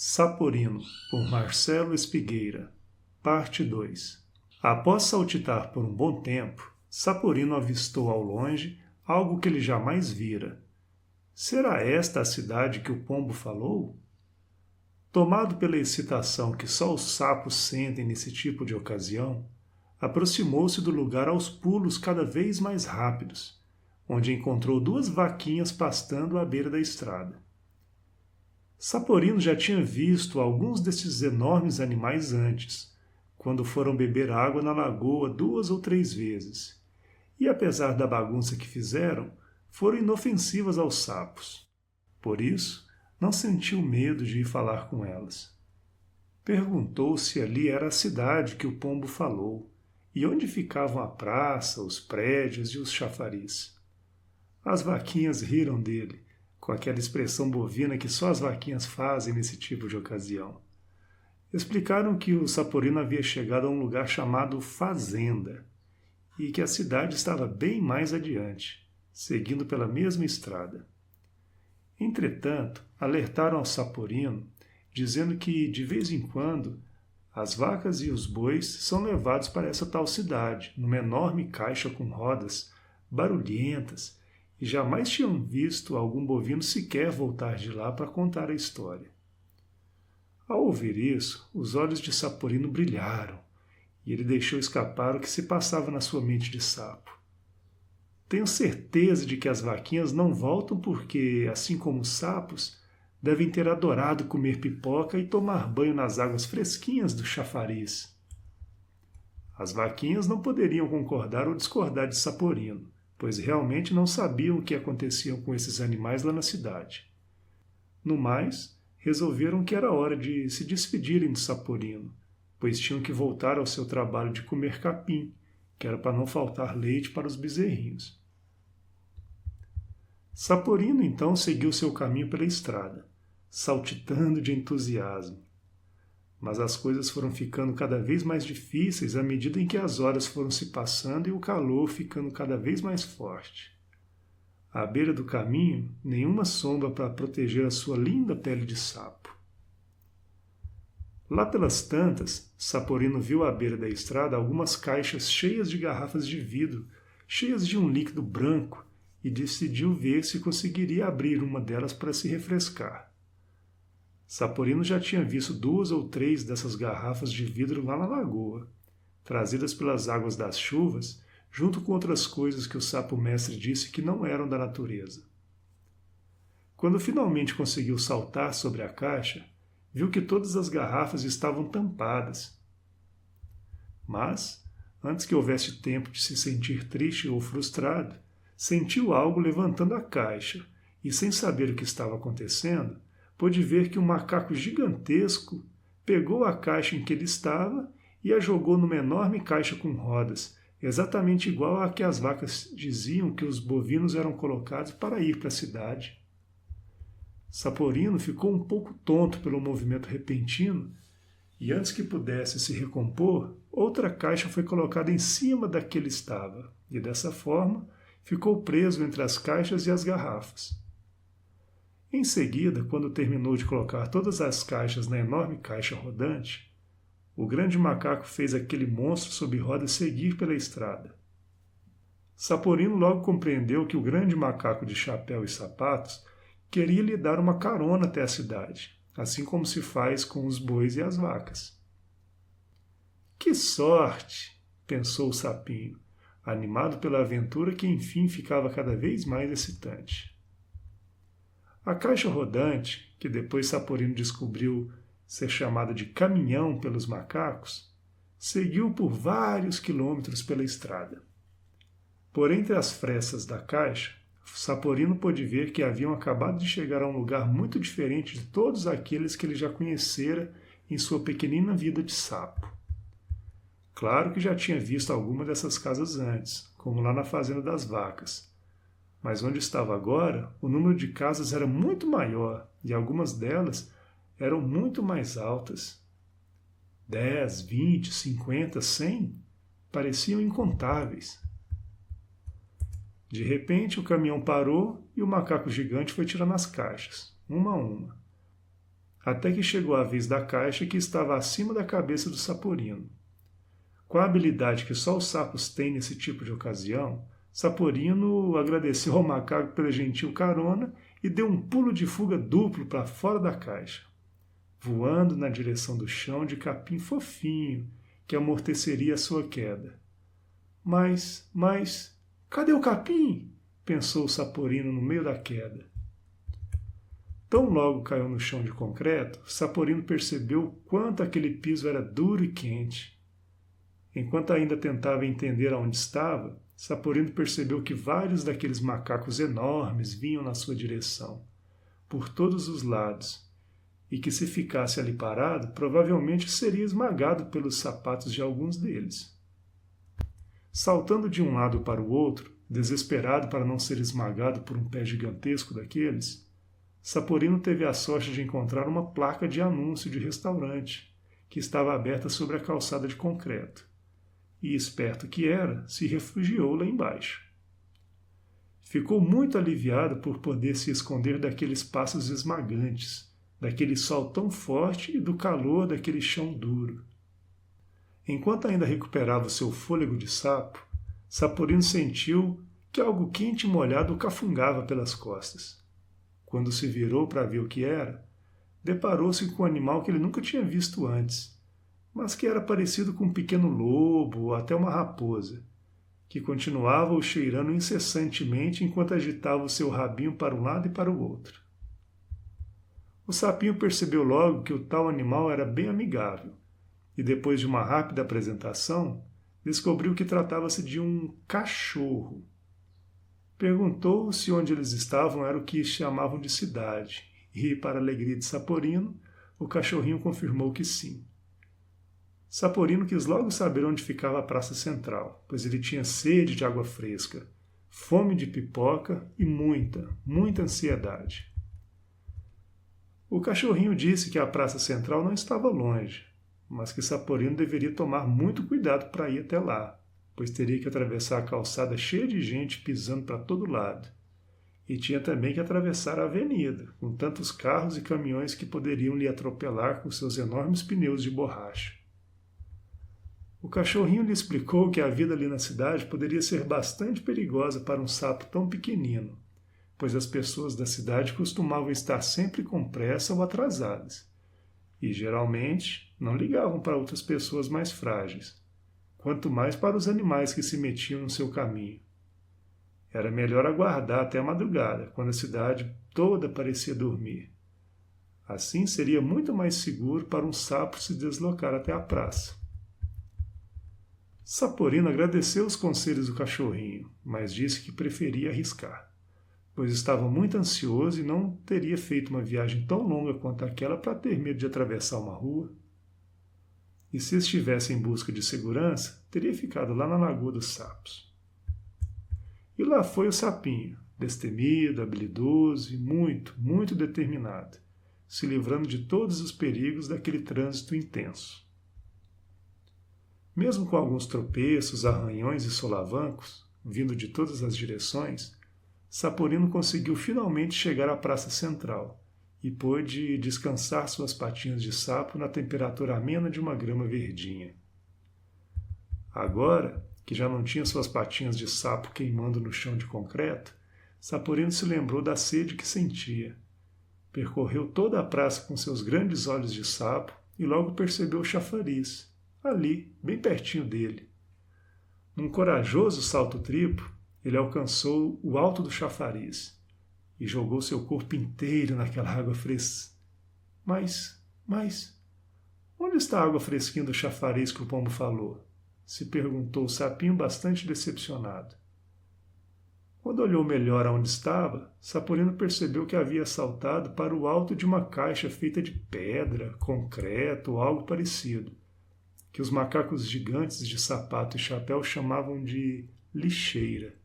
Saporino, por Marcelo Espigueira, parte 2. Após saltitar por um bom tempo, Saporino avistou ao longe algo que ele jamais vira. Será esta a cidade que o pombo falou? Tomado pela excitação que só os sapos sentem nesse tipo de ocasião, aproximou-se do lugar aos pulos cada vez mais rápidos, onde encontrou duas vaquinhas pastando à beira da estrada. Saporino já tinha visto alguns desses enormes animais antes, quando foram beber água na lagoa 2 ou 3 vezes, e apesar da bagunça que fizeram, foram inofensivas aos sapos. Por isso, não sentiu medo de ir falar com elas. Perguntou se ali era a cidade que o pombo falou, e onde ficavam a praça, os prédios e os chafaris. As vaquinhas riram dele, com aquela expressão bovina que só as vaquinhas fazem nesse tipo de ocasião. Explicaram que o Saporino havia chegado a um lugar chamado Fazenda, e que a cidade estava bem mais adiante, seguindo pela mesma estrada. Entretanto, alertaram ao Saporino, dizendo que, de vez em quando, as vacas e os bois são levados para essa tal cidade, numa enorme caixa com rodas, barulhentas, e jamais tinham visto algum bovino sequer voltar de lá para contar a história. Ao ouvir isso, os olhos de Saporino brilharam, e ele deixou escapar o que se passava na sua mente de sapo. Tenho certeza de que as vaquinhas não voltam porque, assim como os sapos, devem ter adorado comer pipoca e tomar banho nas águas fresquinhas do chafariz. As vaquinhas não poderiam concordar ou discordar de Saporino, pois realmente não sabiam o que acontecia com esses animais lá na cidade. No mais, resolveram que era hora de se despedirem de Saporino, pois tinham que voltar ao seu trabalho de comer capim, que era para não faltar leite para os bezerrinhos. Saporino então seguiu seu caminho pela estrada, saltitando de entusiasmo. Mas as coisas foram ficando cada vez mais difíceis à medida em que as horas foram se passando e o calor ficando cada vez mais forte. À beira do caminho, nenhuma sombra para proteger a sua linda pele de sapo. Lá pelas tantas, Saporino viu à beira da estrada algumas caixas cheias de garrafas de vidro, cheias de um líquido branco, e decidiu ver se conseguiria abrir uma delas para se refrescar. Saporino já tinha visto 2 ou 3 dessas garrafas de vidro lá na lagoa, trazidas pelas águas das chuvas, junto com outras coisas que o sapo-mestre disse que não eram da natureza. Quando finalmente conseguiu saltar sobre a caixa, viu que todas as garrafas estavam tampadas. Mas, antes que houvesse tempo de se sentir triste ou frustrado, sentiu algo levantando a caixa e, sem saber o que estava acontecendo, pôde ver que um macaco gigantesco pegou a caixa em que ele estava e a jogou numa enorme caixa com rodas, exatamente igual à que as vacas diziam que os bovinos eram colocados para ir para a cidade. Saporino ficou um pouco tonto pelo movimento repentino e, antes que pudesse se recompor, outra caixa foi colocada em cima da que ele estava e, dessa forma, ficou preso entre as caixas e as garrafas. Em seguida, quando terminou de colocar todas as caixas na enorme caixa rodante, o grande macaco fez aquele monstro sob rodas seguir pela estrada. Saporino logo compreendeu que o grande macaco de chapéu e sapatos queria lhe dar uma carona até a cidade, assim como se faz com os bois e as vacas. Que sorte! Pensou o sapinho, animado pela aventura que enfim ficava cada vez mais excitante. A caixa rodante, que depois Saporino descobriu ser chamada de caminhão pelos macacos, seguiu por vários quilômetros pela estrada. Por entre as frestas da caixa, Saporino pôde ver que haviam acabado de chegar a um lugar muito diferente de todos aqueles que ele já conhecera em sua pequenina vida de sapo. Claro que já tinha visto alguma dessas casas antes, como lá na Fazenda das Vacas. Mas onde estava agora, o número de casas era muito maior e algumas delas eram muito mais altas. 10, 20, 50, 100 pareciam incontáveis. De repente, o caminhão parou e o macaco gigante foi tirando as caixas, uma a uma. até que chegou a vez da caixa que estava acima da cabeça do Saporino. Com a habilidade que só os sapos têm nesse tipo de ocasião, Saporino agradeceu ao macaco pela gentil carona e deu um pulo de fuga duplo para fora da caixa, voando na direção do chão de capim fofinho que amorteceria a sua queda. Mas, cadê o capim? Pensou o Saporino no meio da queda. Tão logo caiu no chão de concreto, Saporino percebeu o quanto aquele piso era duro e quente. Enquanto ainda tentava entender aonde estava, Saporino percebeu que vários daqueles macacos enormes vinham na sua direção, por todos os lados, e que se ficasse ali parado, provavelmente seria esmagado pelos sapatos de alguns deles. Saltando de um lado para o outro, desesperado para não ser esmagado por um pé gigantesco daqueles, Saporino teve a sorte de encontrar uma placa de anúncio de restaurante, que estava aberta sobre a calçada de concreto. E, esperto que era, se refugiou lá embaixo. Ficou muito aliviado por poder se esconder daqueles passos esmagantes, daquele sol tão forte e do calor daquele chão duro. Enquanto ainda recuperava o seu fôlego de sapo, Saporino sentiu que algo quente e molhado o cafungava pelas costas. Quando se virou para ver o que era, deparou-se com um animal que ele nunca tinha visto antes, mas que era parecido com um pequeno lobo ou até uma raposa, que continuava o cheirando incessantemente enquanto agitava o seu rabinho para um lado e para o outro. O sapinho percebeu logo que o tal animal era bem amigável, e depois de uma rápida apresentação, descobriu que tratava-se de um cachorro. Perguntou se onde eles estavam era o que chamavam de cidade, e, para a alegria de Saporino, o cachorrinho confirmou que sim. Saporino quis logo saber onde ficava a praça central, pois ele tinha sede de água fresca, fome de pipoca e muita ansiedade. O cachorrinho disse que a praça central não estava longe, mas que Saporino deveria tomar muito cuidado para ir até lá, pois teria que atravessar a calçada cheia de gente pisando para todo lado. E tinha também que atravessar a avenida, com tantos carros e caminhões que poderiam lhe atropelar com seus enormes pneus de borracha. O cachorrinho lhe explicou que a vida ali na cidade poderia ser bastante perigosa para um sapo tão pequenino, pois as pessoas da cidade costumavam estar sempre com pressa ou atrasadas, e geralmente não ligavam para outras pessoas mais frágeis, quanto mais para os animais que se metiam no seu caminho. Era melhor aguardar até a madrugada, quando a cidade toda parecia dormir. Assim seria muito mais seguro para um sapo se deslocar até a praça. Saporino agradeceu os conselhos do cachorrinho, mas disse que preferia arriscar, pois estava muito ansioso e não teria feito uma viagem tão longa quanto aquela para ter medo de atravessar uma rua. E se estivesse em busca de segurança, teria ficado lá na Lagoa dos Sapos. E lá foi o sapinho, destemido, habilidoso e muito determinado, se livrando de todos os perigos daquele trânsito intenso. Mesmo com alguns tropeços, arranhões e solavancos, vindo de todas as direções, Saporino conseguiu finalmente chegar à praça central e pôde descansar suas patinhas de sapo na temperatura amena de uma grama verdinha. Agora, que já não tinha suas patinhas de sapo queimando no chão de concreto, Saporino se lembrou da sede que sentia. Percorreu toda a praça com seus grandes olhos de sapo e logo percebeu o chafariz, ali, bem pertinho dele. Num corajoso salto triplo, ele alcançou o alto do chafariz e jogou seu corpo inteiro naquela água fresca. Mas, onde está a água fresquinha do chafariz que o pombo falou? Se perguntou o sapinho bastante decepcionado. Quando olhou melhor aonde estava, Saporino percebeu que havia saltado para o alto de uma caixa feita de pedra, concreto ou algo parecido, que os macacos gigantes de sapato e chapéu chamavam de lixeira.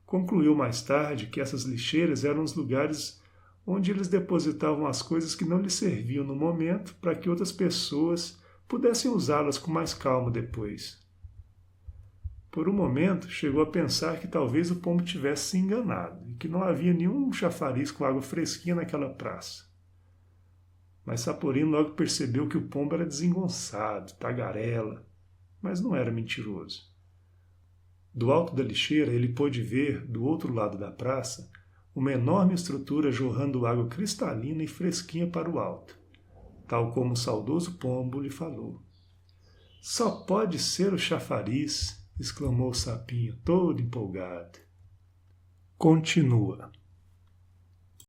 Concluiu mais tarde que essas lixeiras eram os lugares onde eles depositavam as coisas que não lhes serviam no momento para que outras pessoas pudessem usá-las com mais calma depois. Por um momento, chegou a pensar que talvez o pombo tivesse se enganado e que não havia nenhum chafariz com água fresquinha naquela praça. Mas Saporino logo percebeu que o pombo era desengonçado, tagarela, mas não era mentiroso. Do alto da lixeira ele pôde ver, do outro lado da praça, uma enorme estrutura jorrando água cristalina e fresquinha para o alto, tal como o saudoso pombo lhe falou. Só pode ser o chafariz, exclamou o sapinho, todo empolgado. Continua.